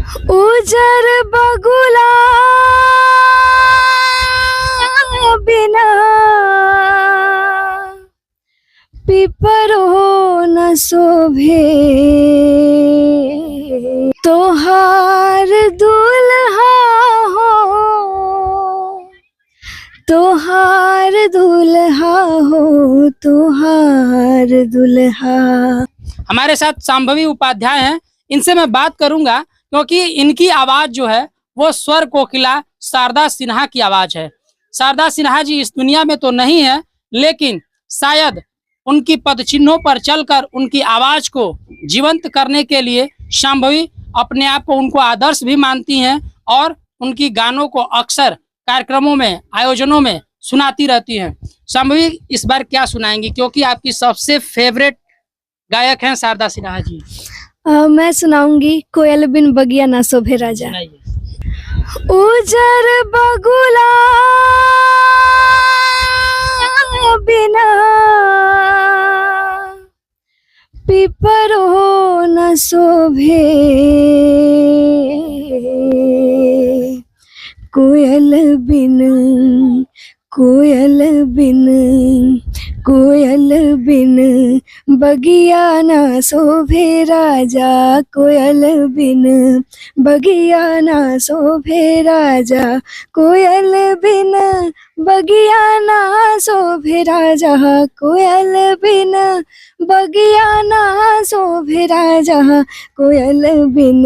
उजर बगुला बिना पिपरो न शोभे, तोहार दुल्हा हो, तोहार दुल्हा हो, तोहार दुल्हा। हमारे साथ शांभवी उपाध्याय हैं, इनसे मैं बात करूंगा क्योंकि इनकी आवाज जो है वो स्वर कोकिला शारदा सिन्हा की आवाज है। शारदा सिन्हा जी इस दुनिया में तो नहीं है, लेकिन शायद उनकी पदचिन्हों पर चलकर उनकी आवाज को जीवंत करने के लिए शांभवी अपने आप को उनको आदर्श भी मानती हैं और उनकी गानों को अक्सर कार्यक्रमों में, आयोजनों में सुनाती रहती हैं। शांभवी इस बार क्या सुनाएंगी, क्योंकि आपकी सबसे फेवरेट गायक हैं शारदा सिन्हा जी? मैं सुनाऊंगी कोयल बिन बगिया ना शोभे राजा। उजर बगुला बिना पिपरो न शोभे, कोयल बिन, कोयल बिन, कोयल बिन बगिया ना शोभे राजा, कोयल बिन बगिया ना शोभे राजा, कोयल बिन बगिया ना शोभे राजा, कोयल बिन बगिया ना शोभे राजा, कोयल बिन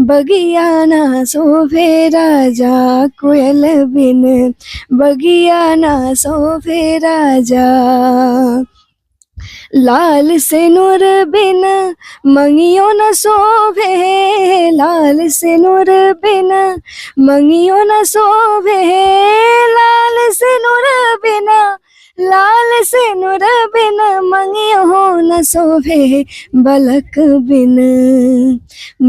बगिया ना शोभे राजा, कोयल बिन बगिया ना शोभे राजा। लाल सिनुर बिन मंगियो न शोभे, लाल सिनुर बिन मंगियो न शोभे, लाल सिनुर बिन, लाल सिनुर बिन मंगियो न शोभे, बलक बिन,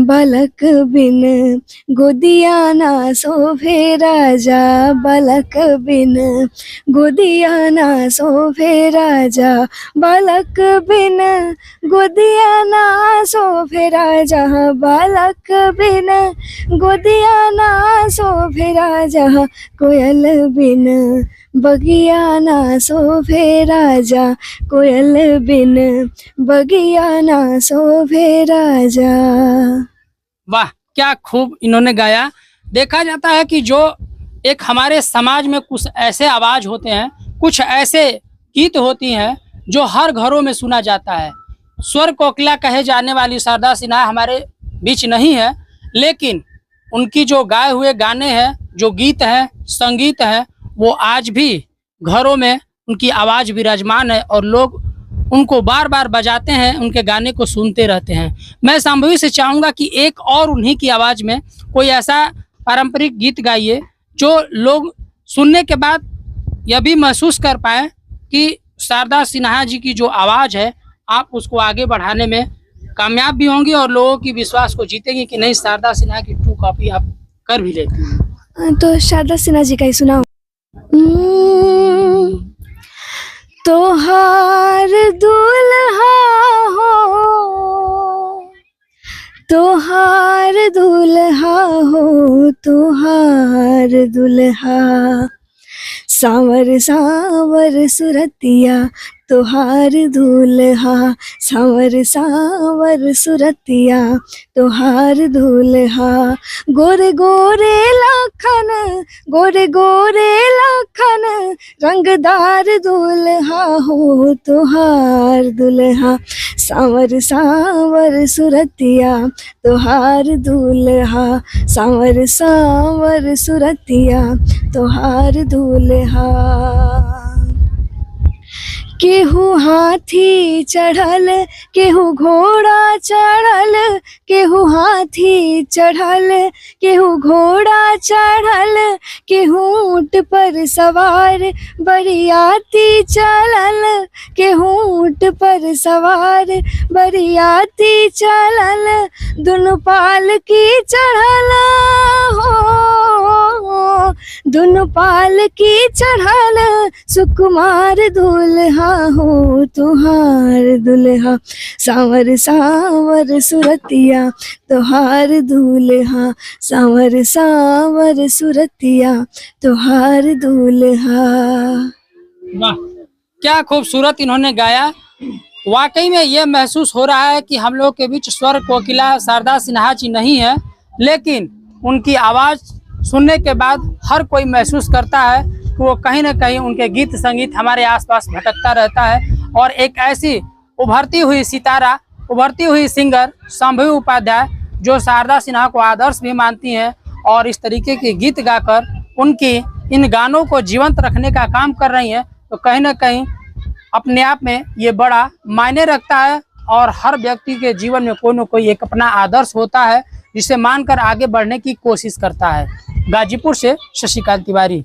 बलक बिन गोदिया ना शोभे राजा, बलक बिन गोदिया ना शोभे राजा, बालक बिन गोदिया ना शोभे राजा, बालक बिन गोदिया ना शोभे राजा, कोयल बिन बगिया ना शोभे राजा, कोयल बिन बगिया ना शोभे राजा। वाह, क्या खूब इन्होंने गाया। देखा जाता है कि जो एक हमारे समाज में कुछ ऐसे आवाज होते हैं, कुछ ऐसे गीत होती हैं जो हर घरों में सुना जाता है। स्वर कोकिला कहे जाने वाली शारदा सिन्हा हमारे बीच नहीं है, लेकिन उनकी जो गाए हुए गाने हैं, जो गीत हैं, संगीत हैं, वो आज भी घरों में उनकी आवाज़ विराजमान है और लोग उनको बार बार बजाते हैं, उनके गाने को सुनते रहते हैं। मैं शांभवी से चाहूँगा कि एक और उन्हीं की आवाज़ में कोई ऐसा पारंपरिक गीत गाइए जो लोग सुनने के बाद यह भी महसूस कर पाएँ कि शारदा सिन्हा जी की जो आवाज़ है, आप उसको आगे बढ़ाने में कामयाब भी होंगी और लोगों की विश्वास को जीतेंगी कि नहीं, शारदा सिन्हा की 2 कॉपी आप कर भी लेती हैं। तो शारदा सिन्हा जी का ही सुनाओ। तोहार दुल्हा हो, तोहार दुल्हा हो, तोहार दुल्हा, सांवर सांवर सुरतिया तोहार दुल्हा, सांवर सांवर सुरतिया तोहार दुल्हा, गोरे गोरे लाखन, गोरे गोरे लाखन रंगदार दुल्हा हो, तोहार दुल्हा, सांवर सांवर सुरतिया तोहार दुल्हा, सांवर सांवर सुरतिया तोहार दुल्हा। केहू हाथी चढ़ल, केहू घोड़ा चढ़ल, केहू हाथी चढ़ल, केहू घोड़ा चढ़ल, केहू ऊंट पर सवार बरियाती चलल, केहू ऊंट पर सवार बरियाती चलल, दुनु पाल की चढ़ल हो, दोनों पाल की चढ़ाल सुकुमार दुल्हा हो तुहार दुल्हा, सांवर सांवर सुरतिया तुहार दुल्हा, सांवर सांवर सुरतिया तुहार दुल्हा। वाह, क्या खूबसूरत इन्होंने गाया। वाकई में ये महसूस हो रहा है कि हम लोग के बीच स्वर कोकिला शारदा सिन्हा जी नहीं है, लेकिन उनकी आवाज़ सुनने के बाद हर कोई महसूस करता है कि वो कहीं ना कहीं उनके गीत संगीत हमारे आसपास भटकता रहता है। और एक ऐसी उभरती हुई सितारा, उभरती हुई सिंगर शंभवी उपाध्याय जो शारदा सिन्हा को आदर्श भी मानती हैं और इस तरीके के गीत गाकर उनकी इन गानों को जीवंत रखने का काम कर रही हैं, तो कहीं ना कहीं अपने आप में ये बड़ा मायने रखता है। और हर व्यक्ति के जीवन में कोई न कोई एक अपना आदर्श होता है जिसे मानकर आगे बढ़ने की कोशिश करता है। गाजीपुर से शशिकांत तिवारी।